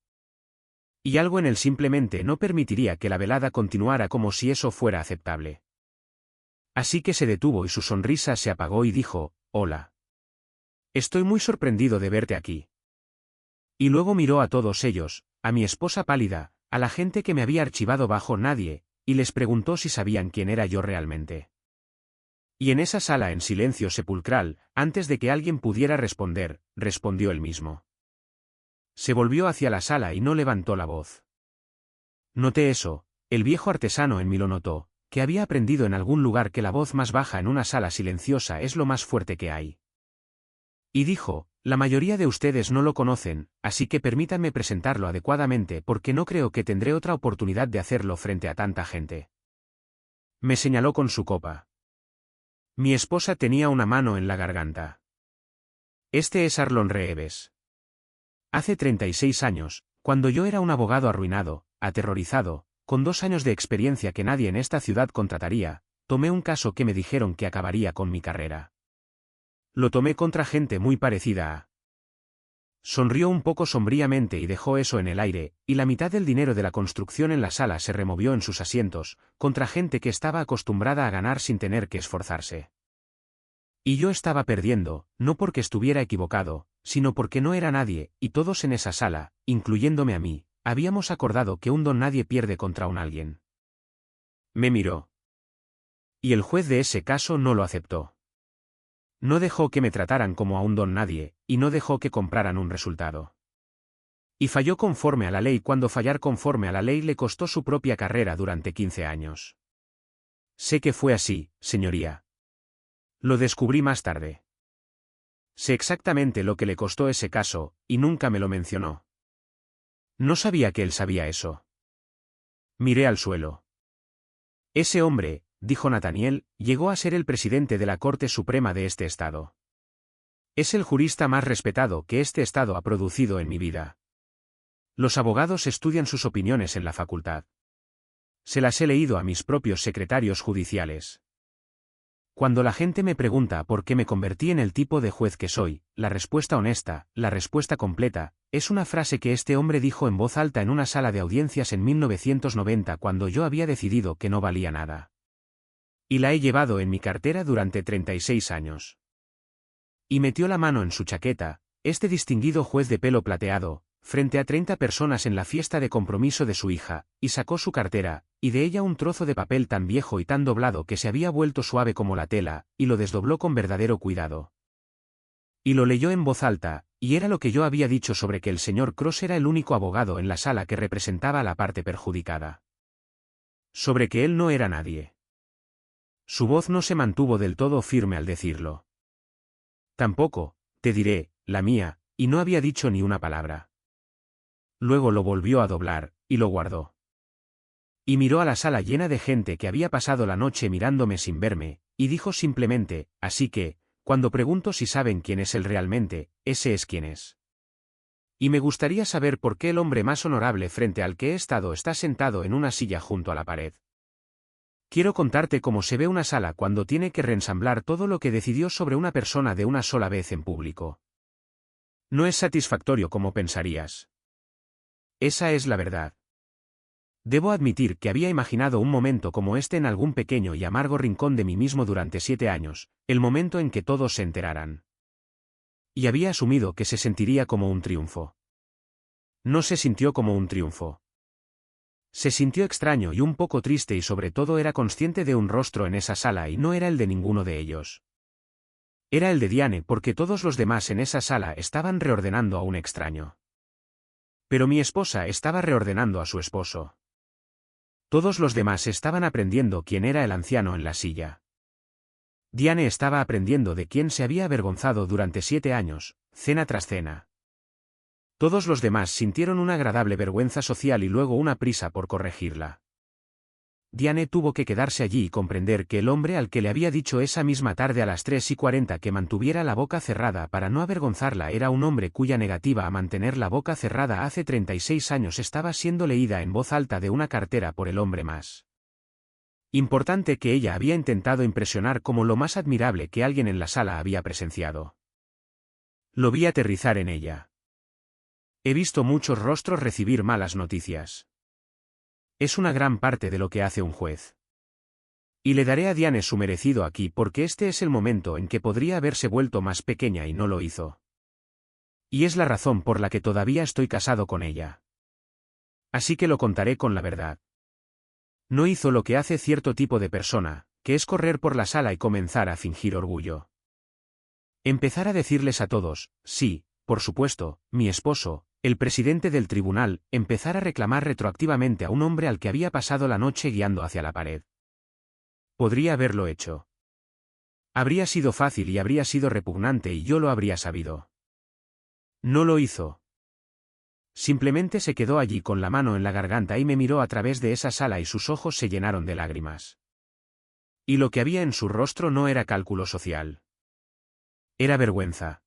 Y algo en él simplemente no permitiría que la velada continuara como si eso fuera aceptable. Así que se detuvo y su sonrisa se apagó y dijo, «Hola. Estoy muy sorprendido de verte aquí». Y luego miró a todos ellos, a mi esposa pálida, a la gente que me había archivado bajo nadie, y les preguntó si sabían quién era yo realmente. Y en esa sala en silencio sepulcral, antes de que alguien pudiera responder, respondió él mismo. Se volvió hacia la sala y no levantó la voz. Noté eso, el viejo artesano en mí lo notó, que había aprendido en algún lugar que la voz más baja en una sala silenciosa es lo más fuerte que hay. Y dijo, la mayoría de ustedes no lo conocen, así que permítanme presentarlo adecuadamente porque no creo que tendré otra oportunidad de hacerlo frente a tanta gente. Me señaló con su copa. Mi esposa tenía una mano en la garganta. Este es Arlon Reeves. Hace 36 años, cuando yo era un abogado arruinado, aterrorizado, con 2 años de experiencia que nadie en esta ciudad contrataría, tomé un caso que me dijeron que acabaría con mi carrera. Lo tomé contra gente muy parecida a... Sonrió un poco sombríamente y dejó eso en el aire, y la mitad del dinero de la construcción en la sala se removió en sus asientos, contra gente que estaba acostumbrada a ganar sin tener que esforzarse. Y yo estaba perdiendo, no porque estuviera equivocado, sino porque no era nadie, y todos en esa sala, incluyéndome a mí, habíamos acordado que un don nadie pierde contra un alguien. Me miró. Y el juez de ese caso no lo aceptó. No dejó que me trataran como a un don nadie, y no dejó que compraran un resultado. Y falló conforme a la ley cuando fallar conforme a la ley le costó su propia carrera durante 15 años. Sé que fue así, señoría. Lo descubrí más tarde. Sé exactamente lo que le costó ese caso, y nunca me lo mencionó. No sabía que él sabía eso. Miré al suelo. Ese hombre, dijo Nathaniel, llegó a ser el presidente de la Corte Suprema de este estado. Es el jurista más respetado que este estado ha producido en mi vida. Los abogados estudian sus opiniones en la facultad. Se las he leído a mis propios secretarios judiciales. Cuando la gente me pregunta por qué me convertí en el tipo de juez que soy, la respuesta honesta, la respuesta completa, es una frase que este hombre dijo en voz alta en una sala de audiencias en 1990 cuando yo había decidido que no valía nada. Y la he llevado en mi cartera durante 36 años. Y metió la mano en su chaqueta, este distinguido juez de pelo plateado, frente a 30 personas en la fiesta de compromiso de su hija, y sacó su cartera, y de ella un trozo de papel tan viejo y tan doblado que se había vuelto suave como la tela, y lo desdobló con verdadero cuidado. Y lo leyó en voz alta, y era lo que yo había dicho sobre que el señor Cross era el único abogado en la sala que representaba a la parte perjudicada. Sobre que él no era nadie. Su voz no se mantuvo del todo firme al decirlo. Tampoco, te diré, la mía, y no había dicho ni una palabra. Luego lo volvió a doblar, y lo guardó. Y miró a la sala llena de gente que había pasado la noche mirándome sin verme, y dijo simplemente, así que, cuando pregunto si saben quién es él realmente, ese es quien es. Y me gustaría saber por qué el hombre más honorable frente al que he estado está sentado en una silla junto a la pared. Quiero contarte cómo se ve una sala cuando tiene que reensamblar todo lo que decidió sobre una persona de una sola vez en público. No es satisfactorio como pensarías. Esa es la verdad. Debo admitir que había imaginado un momento como este en algún pequeño y amargo rincón de mí mismo durante 7 años, el momento en que todos se enteraran. Y había asumido que se sentiría como un triunfo. No se sintió como un triunfo. Se sintió extraño y un poco triste y sobre todo era consciente de un rostro en esa sala y no era el de ninguno de ellos. Era el de Diane porque todos los demás en esa sala estaban reordenando a un extraño. Pero mi esposa estaba reordenando a su esposo. Todos los demás estaban aprendiendo quién era el anciano en la silla. Diane estaba aprendiendo de quién se había avergonzado durante 7 años, cena tras cena. Todos los demás sintieron una agradable vergüenza social y luego una prisa por corregirla. Diane tuvo que quedarse allí y comprender que el hombre al que le había dicho esa misma tarde a las 3:40 que mantuviera la boca cerrada para no avergonzarla era un hombre cuya negativa a mantener la boca cerrada hace 36 años estaba siendo leída en voz alta de una cartera por el hombre más importante que ella había intentado impresionar como lo más admirable que alguien en la sala había presenciado. Lo vi aterrizar en ella. He visto muchos rostros recibir malas noticias. Es una gran parte de lo que hace un juez. Y le daré a Diane su merecido aquí porque este es el momento en que podría haberse vuelto más pequeña y no lo hizo. Y es la razón por la que todavía estoy casado con ella. Así que lo contaré con la verdad. No hizo lo que hace cierto tipo de persona, que es correr por la sala y comenzar a fingir orgullo. Empezar a decirles a todos, sí, por supuesto, mi esposo, el presidente del tribunal, empezar a reclamar retroactivamente a un hombre al que había pasado la noche guiando hacia la pared. Podría haberlo hecho. Habría sido fácil y habría sido repugnante y yo lo habría sabido. No lo hizo. Simplemente se quedó allí con la mano en la garganta y me miró a través de esa sala y sus ojos se llenaron de lágrimas. Y lo que había en su rostro no era cálculo social. Era vergüenza.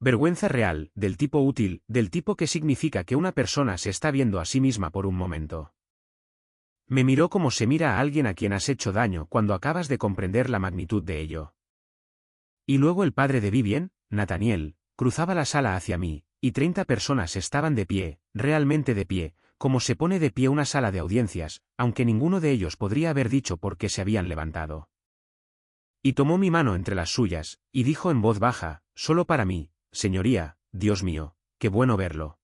Vergüenza real, del tipo útil, del tipo que significa que una persona se está viendo a sí misma por un momento. Me miró como se mira a alguien a quien has hecho daño cuando acabas de comprender la magnitud de ello. Y luego el padre de Vivien, Nathaniel, cruzaba la sala hacia mí, y 30 personas estaban de pie, realmente de pie, como se pone de pie una sala de audiencias, aunque ninguno de ellos podría haber dicho por qué se habían levantado. Y tomó mi mano entre las suyas, y dijo en voz baja, solo para mí, señoría, Dios mío, qué bueno verlo.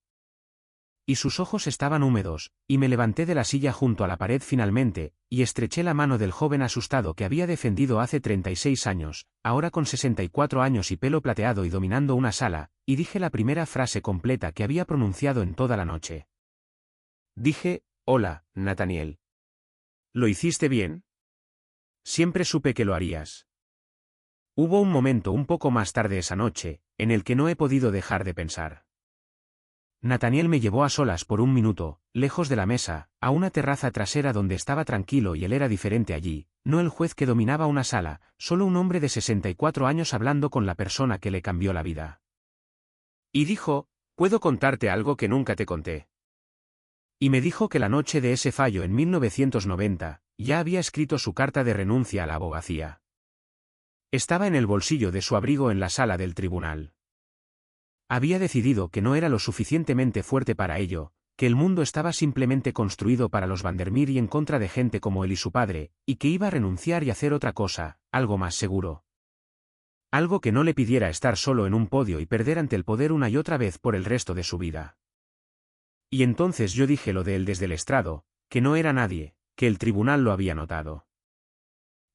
Y sus ojos estaban húmedos, y me levanté de la silla junto a la pared finalmente, y estreché la mano del joven asustado que había defendido hace 36 años, ahora con 64 años y pelo plateado y dominando una sala, y dije la primera frase completa que había pronunciado en toda la noche. Dije, hola, Nathaniel. ¿Lo hiciste bien? Siempre supe que lo harías. Hubo un momento un poco más tarde esa noche, en el que no he podido dejar de pensar. Nathaniel me llevó a solas por un minuto, lejos de la mesa, a una terraza trasera donde estaba tranquilo y él era diferente allí, no el juez que dominaba una sala, solo un hombre de 64 años hablando con la persona que le cambió la vida. Y dijo, ¿puedo contarte algo que nunca te conté? Y me dijo que la noche de ese fallo en 1990, ya había escrito su carta de renuncia a la abogacía. Estaba en el bolsillo de su abrigo en la sala del tribunal. Había decidido que no era lo suficientemente fuerte para ello, que el mundo estaba simplemente construido para los Vandermeer y en contra de gente como él y su padre, y que iba a renunciar y hacer otra cosa, algo más seguro. Algo que no le pidiera estar solo en un podio y perder ante el poder una y otra vez por el resto de su vida. Y entonces yo dije lo de él desde el estrado, que no era nadie, que el tribunal lo había notado.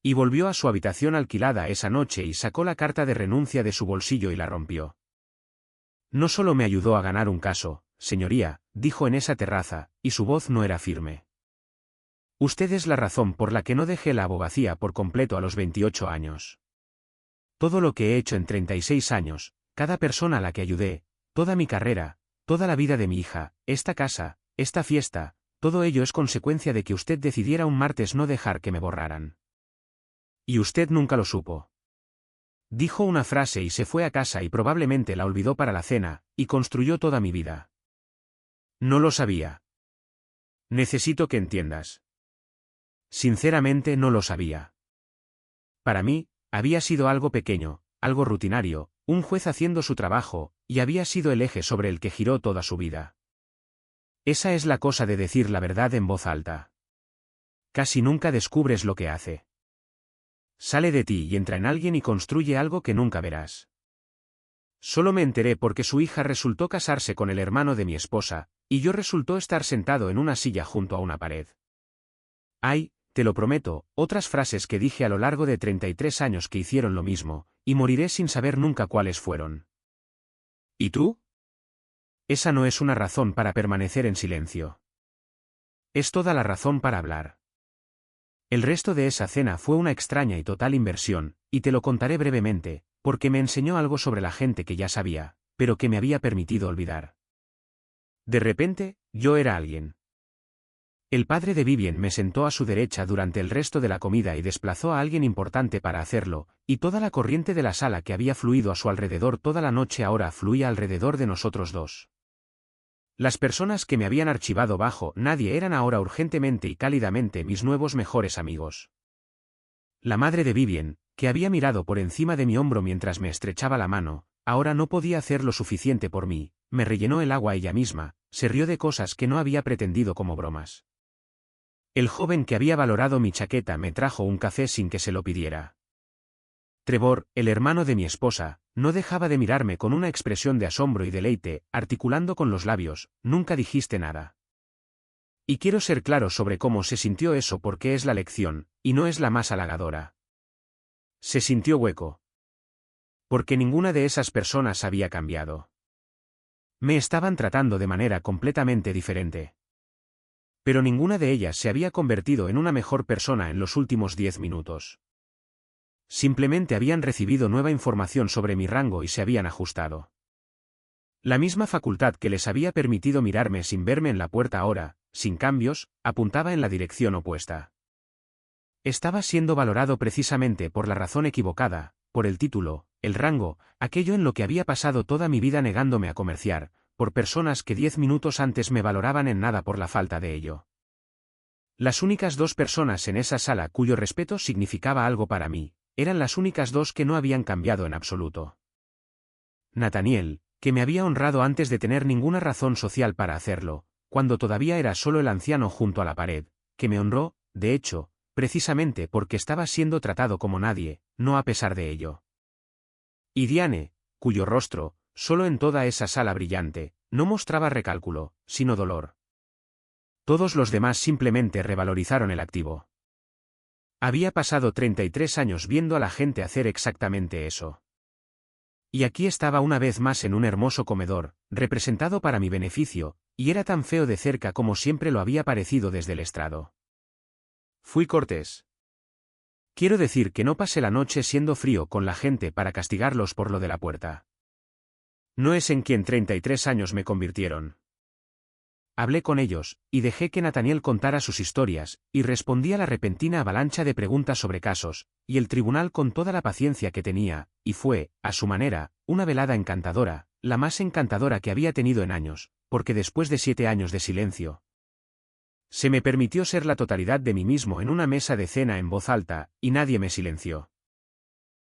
Y volvió a su habitación alquilada esa noche y sacó la carta de renuncia de su bolsillo y la rompió. No solo me ayudó a ganar un caso, señoría, dijo en esa terraza, y su voz no era firme. Usted es la razón por la que no dejé la abogacía por completo a los 28 años. Todo lo que he hecho en 36 años, cada persona a la que ayudé, toda mi carrera, toda la vida de mi hija, esta casa, esta fiesta, todo ello es consecuencia de que usted decidiera un martes no dejar que me borraran. Y usted nunca lo supo. Dijo una frase y se fue a casa y probablemente la olvidó para la cena, y construyó toda mi vida. No lo sabía. Necesito que entiendas. Sinceramente no lo sabía. Para mí, había sido algo pequeño, algo rutinario, un juez haciendo su trabajo, y había sido el eje sobre el que giró toda su vida. Esa es la cosa de decir la verdad en voz alta. Casi nunca descubres lo que hace. Sale de ti y entra en alguien y construye algo que nunca verás. Solo me enteré porque su hija resultó casarse con el hermano de mi esposa, y yo resultó estar sentado en una silla junto a una pared. Hay, te lo prometo, otras frases que dije a lo largo de 33 años que hicieron lo mismo, y moriré sin saber nunca cuáles fueron. ¿Y tú? Esa no es una razón para permanecer en silencio. Es toda la razón para hablar. El resto de esa cena fue una extraña y total inversión, y te lo contaré brevemente, porque me enseñó algo sobre la gente que ya sabía, pero que me había permitido olvidar. De repente, yo era alguien. El padre de Vivien me sentó a su derecha durante el resto de la comida y desplazó a alguien importante para hacerlo, y toda la corriente de la sala que había fluido a su alrededor toda la noche ahora fluía alrededor de nosotros dos. Las personas que me habían archivado bajo nadie eran ahora urgentemente y cálidamente mis nuevos mejores amigos. La madre de Vivien, que había mirado por encima de mi hombro mientras me estrechaba la mano, ahora no podía hacer lo suficiente por mí, me rellenó el agua ella misma, se rió de cosas que no había pretendido como bromas. El joven que había valorado mi chaqueta me trajo un café sin que se lo pidiera. Trevor, el hermano de mi esposa, no dejaba de mirarme con una expresión de asombro y deleite, articulando con los labios, nunca dijiste nada. Y quiero ser claro sobre cómo se sintió eso porque es la lección, y no es la más halagadora. Se sintió hueco. Porque ninguna de esas personas había cambiado. Me estaban tratando de manera completamente diferente. Pero ninguna de ellas se había convertido en una mejor persona en los últimos 10 minutos. Simplemente habían recibido nueva información sobre mi rango y se habían ajustado. La misma facultad que les había permitido mirarme sin verme en la puerta ahora, sin cambios, apuntaba en la dirección opuesta. Estaba siendo valorado precisamente por la razón equivocada, por el título, el rango, aquello en lo que había pasado toda mi vida negándome a comerciar, por personas que 10 minutos antes me valoraban en nada por la falta de ello. Las únicas dos personas en esa sala cuyo respeto significaba algo para mí, eran las únicas dos que no habían cambiado en absoluto. Nathaniel, que me había honrado antes de tener ninguna razón social para hacerlo, cuando todavía era solo el anciano junto a la pared, que me honró, de hecho, precisamente porque estaba siendo tratado como nadie, no a pesar de ello. Y Diane, cuyo rostro, solo en toda esa sala brillante, no mostraba recálculo, sino dolor. Todos los demás simplemente revalorizaron el activo. Había pasado 33 años viendo a la gente hacer exactamente eso. Y aquí estaba una vez más en un hermoso comedor, representado para mi beneficio, y era tan feo de cerca como siempre lo había parecido desde el estrado. Fui cortés. Quiero decir que no pasé la noche siendo frío con la gente para castigarlos por lo de la puerta. No es en quien 33 años me convirtieron. Hablé con ellos, y dejé que Nathaniel contara sus historias, y respondí a la repentina avalancha de preguntas sobre casos, y el tribunal con toda la paciencia que tenía, y fue, a su manera, una velada encantadora, la más encantadora que había tenido en años, porque después de 7 años de silencio, se me permitió ser la totalidad de mí mismo en una mesa de cena en voz alta, y nadie me silenció.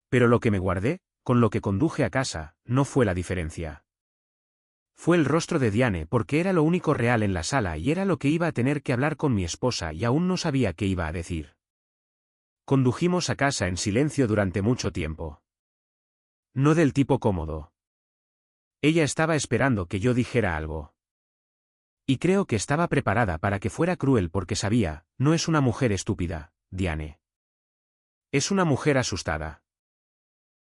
Pero lo que me guardé, con lo que conduje a casa, no fue la diferencia. Fue el rostro de Diane porque era lo único real en la sala y era lo que iba a tener que hablar con mi esposa y aún no sabía qué iba a decir. Condujimos a casa en silencio durante mucho tiempo. No del tipo cómodo. Ella estaba esperando que yo dijera algo. Y creo que estaba preparada para que fuera cruel porque sabía, no es una mujer estúpida, Diane. Es una mujer asustada.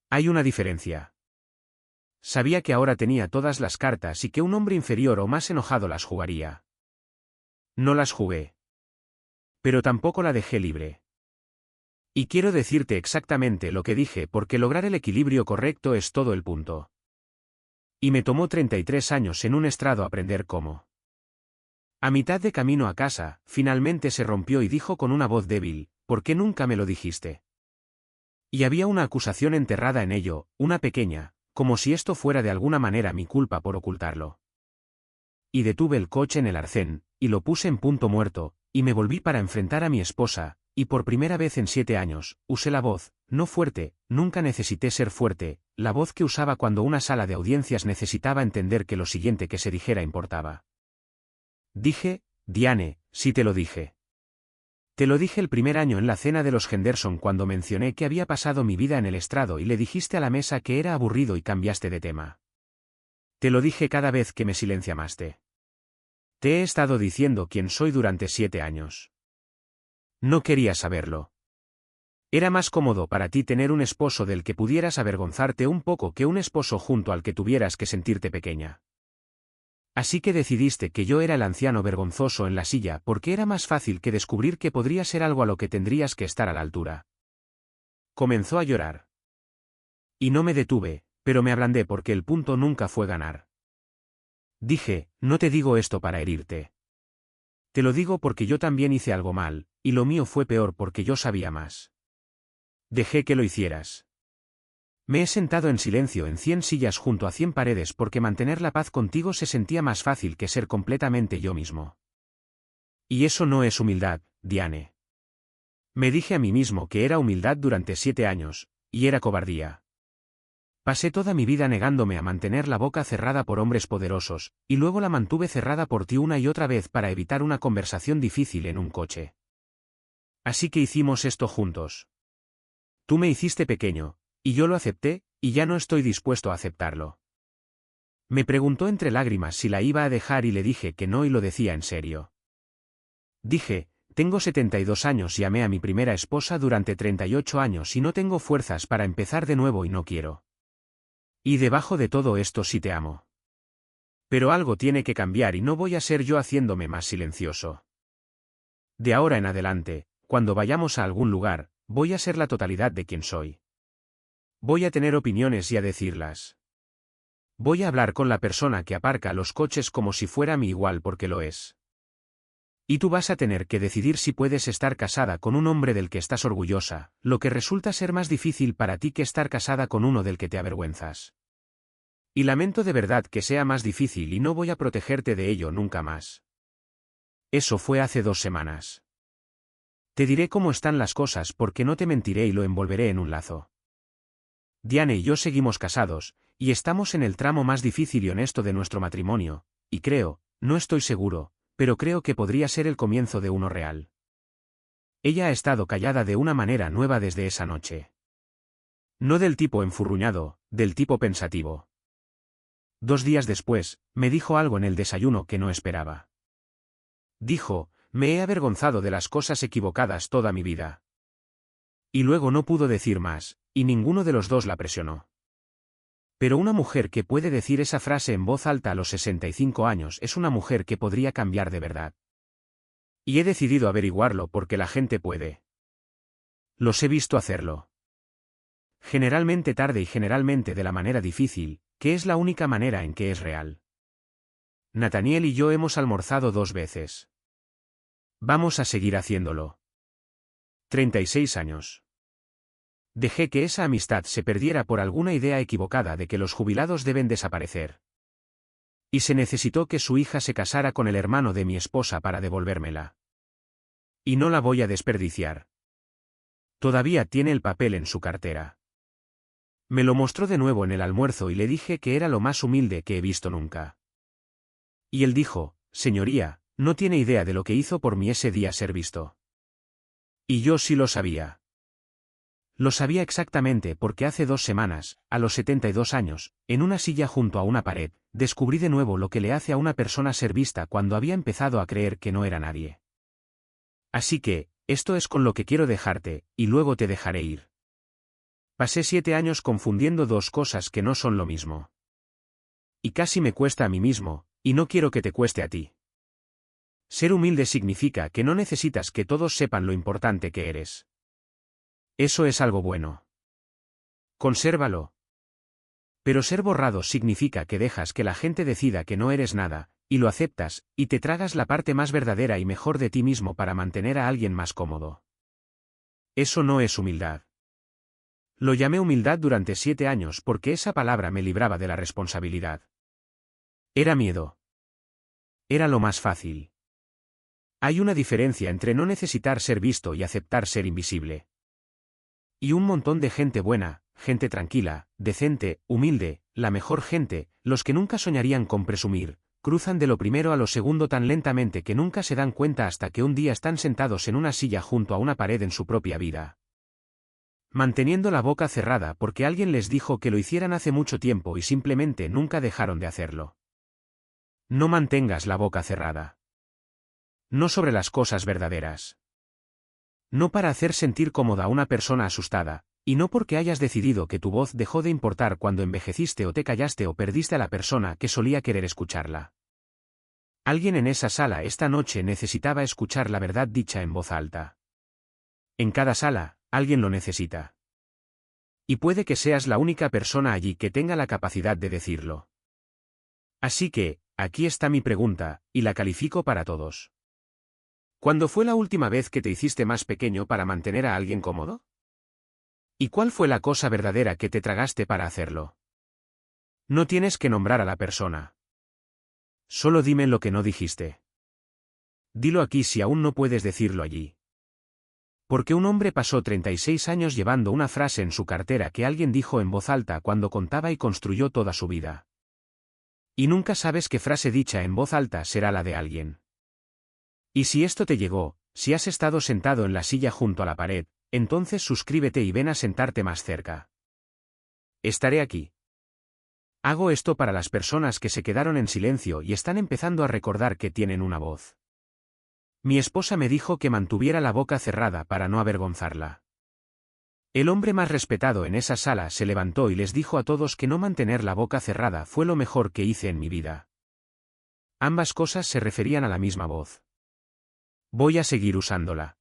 Hay una diferencia. Sabía que ahora tenía todas las cartas y que un hombre inferior o más enojado las jugaría. No las jugué. Pero tampoco la dejé libre. Y quiero decirte exactamente lo que dije porque lograr el equilibrio correcto es todo el punto. Y me tomó 33 años en un estrado aprender cómo. A mitad de camino a casa, finalmente se rompió y dijo con una voz débil, ¿por qué nunca me lo dijiste? Y había una acusación enterrada en ello, una pequeña, como si esto fuera de alguna manera mi culpa por ocultarlo. Y detuve el coche en el arcén, y lo puse en punto muerto, y me volví para enfrentar a mi esposa, y por primera vez en 7 años, usé la voz, no fuerte, nunca necesité ser fuerte, la voz que usaba cuando una sala de audiencias necesitaba entender que lo siguiente que se dijera importaba. Dije, Diane, sí te lo dije. Te lo dije el primer año en la cena de los Henderson cuando mencioné que había pasado mi vida en el estrado y le dijiste a la mesa que era aburrido y cambiaste de tema. Te lo dije cada vez que me silenciamaste. Te he estado diciendo quién soy durante 7 años. No querías saberlo. Era más cómodo para ti tener un esposo del que pudieras avergonzarte un poco que un esposo junto al que tuvieras que sentirte pequeña. Así que decidiste que yo era el anciano vergonzoso en la silla porque era más fácil que descubrir que podría ser algo a lo que tendrías que estar a la altura. Comenzó a llorar. Y no me detuve, pero me ablandé porque el punto nunca fue ganar. Dije, no te digo esto para herirte. Te lo digo porque yo también hice algo mal, y lo mío fue peor porque yo sabía más. Dejé que lo hicieras. Me he sentado en silencio en 100 sillas junto a 100 paredes porque mantener la paz contigo se sentía más fácil que ser completamente yo mismo. Y eso no es humildad, Diane. Me dije a mí mismo que era humildad durante 7 años, y era cobardía. Pasé toda mi vida negándome a mantener la boca cerrada por hombres poderosos, y luego la mantuve cerrada por ti una y otra vez para evitar una conversación difícil en un coche. Así que hicimos esto juntos. Tú me hiciste pequeño, y yo lo acepté, y ya no estoy dispuesto a aceptarlo. Me preguntó entre lágrimas si la iba a dejar y le dije que no y lo decía en serio. Dije, tengo 72 años y amé a mi primera esposa durante 38 años y no tengo fuerzas para empezar de nuevo y no quiero. Y debajo de todo esto sí te amo. Pero algo tiene que cambiar y no voy a ser yo haciéndome más silencioso. De ahora en adelante, cuando vayamos a algún lugar, voy a ser la totalidad de quien soy. Voy a tener opiniones y a decirlas. Voy a hablar con la persona que aparca los coches como si fuera mi igual porque lo es. Y tú vas a tener que decidir si puedes estar casada con un hombre del que estás orgullosa, lo que resulta ser más difícil para ti que estar casada con uno del que te avergüenzas. Y lamento de verdad que sea más difícil y no voy a protegerte de ello nunca más. Eso fue hace 2 semanas. Te diré cómo están las cosas porque no te mentiré y lo envolveré en un lazo. Diane y yo seguimos casados, y estamos en el tramo más difícil y honesto de nuestro matrimonio, y creo, no estoy seguro, pero creo que podría ser el comienzo de uno real. Ella ha estado callada de una manera nueva desde esa noche. No del tipo enfurruñado, del tipo pensativo. 2 días después, me dijo algo en el desayuno que no esperaba. Dijo, me he avergonzado de las cosas equivocadas toda mi vida. Y luego no pudo decir más, y ninguno de los dos la presionó. Pero una mujer que puede decir esa frase en voz alta a los 65 años es una mujer que podría cambiar de verdad. Y he decidido averiguarlo porque la gente puede. Los he visto hacerlo. Generalmente tarde y generalmente de la manera difícil, que es la única manera en que es real. Nathaniel y yo hemos almorzado 2 veces. Vamos a seguir haciéndolo. 36 años. Dejé que esa amistad se perdiera por alguna idea equivocada de que los jubilados deben desaparecer. Y se necesitó que su hija se casara con el hermano de mi esposa para devolvérmela. Y no la voy a desperdiciar. Todavía tiene el papel en su cartera. Me lo mostró de nuevo en el almuerzo y le dije que era lo más humilde que he visto nunca. Y él dijo, señoría, no tiene idea de lo que hizo por mí ese día ser visto. Y yo sí lo sabía. Lo sabía exactamente porque hace 2 semanas, a los 72 años, en una silla junto a una pared, descubrí de nuevo lo que le hace a una persona ser vista cuando había empezado a creer que no era nadie. Así que, esto es con lo que quiero dejarte, y luego te dejaré ir. Pasé 7 años confundiendo dos cosas que no son lo mismo. Y casi me cuesta a mí mismo, y no quiero que te cueste a ti. Ser humilde significa que no necesitas que todos sepan lo importante que eres. Eso es algo bueno. Consérvalo. Pero ser borrado significa que dejas que la gente decida que no eres nada, y lo aceptas, y te tragas la parte más verdadera y mejor de ti mismo para mantener a alguien más cómodo. Eso no es humildad. Lo llamé humildad durante 7 años porque esa palabra me libraba de la responsabilidad. Era miedo. Era lo más fácil. Hay una diferencia entre no necesitar ser visto y aceptar ser invisible. Y un montón de gente buena, gente tranquila, decente, humilde, la mejor gente, los que nunca soñarían con presumir, cruzan de lo primero a lo segundo tan lentamente que nunca se dan cuenta hasta que un día están sentados en una silla junto a una pared en su propia vida. Manteniendo la boca cerrada porque alguien les dijo que lo hicieran hace mucho tiempo y simplemente nunca dejaron de hacerlo. No mantengas la boca cerrada. No sobre las cosas verdaderas. No para hacer sentir cómoda a una persona asustada, y no porque hayas decidido que tu voz dejó de importar cuando envejeciste o te callaste o perdiste a la persona que solía querer escucharla. Alguien en esa sala esta noche necesitaba escuchar la verdad dicha en voz alta. En cada sala, alguien lo necesita. Y puede que seas la única persona allí que tenga la capacidad de decirlo. Así que, aquí está mi pregunta, y la califico para todos. ¿Cuándo fue la última vez que te hiciste más pequeño para mantener a alguien cómodo? ¿Y cuál fue la cosa verdadera que te tragaste para hacerlo? No tienes que nombrar a la persona. Solo dime lo que no dijiste. Dilo aquí si aún no puedes decirlo allí. Porque un hombre pasó 36 años llevando una frase en su cartera que alguien dijo en voz alta cuando contaba y construyó toda su vida. Y nunca sabes qué frase dicha en voz alta será la de alguien. Y si esto te llegó, si has estado sentado en la silla junto a la pared, entonces suscríbete y ven a sentarte más cerca. Estaré aquí. Hago esto para las personas que se quedaron en silencio y están empezando a recordar que tienen una voz. Mi esposa me dijo que mantuviera la boca cerrada para no avergonzarla. El hombre más respetado en esa sala se levantó y les dijo a todos que no mantener la boca cerrada fue lo mejor que hice en mi vida. Ambas cosas se referían a la misma voz. Voy a seguir usándola.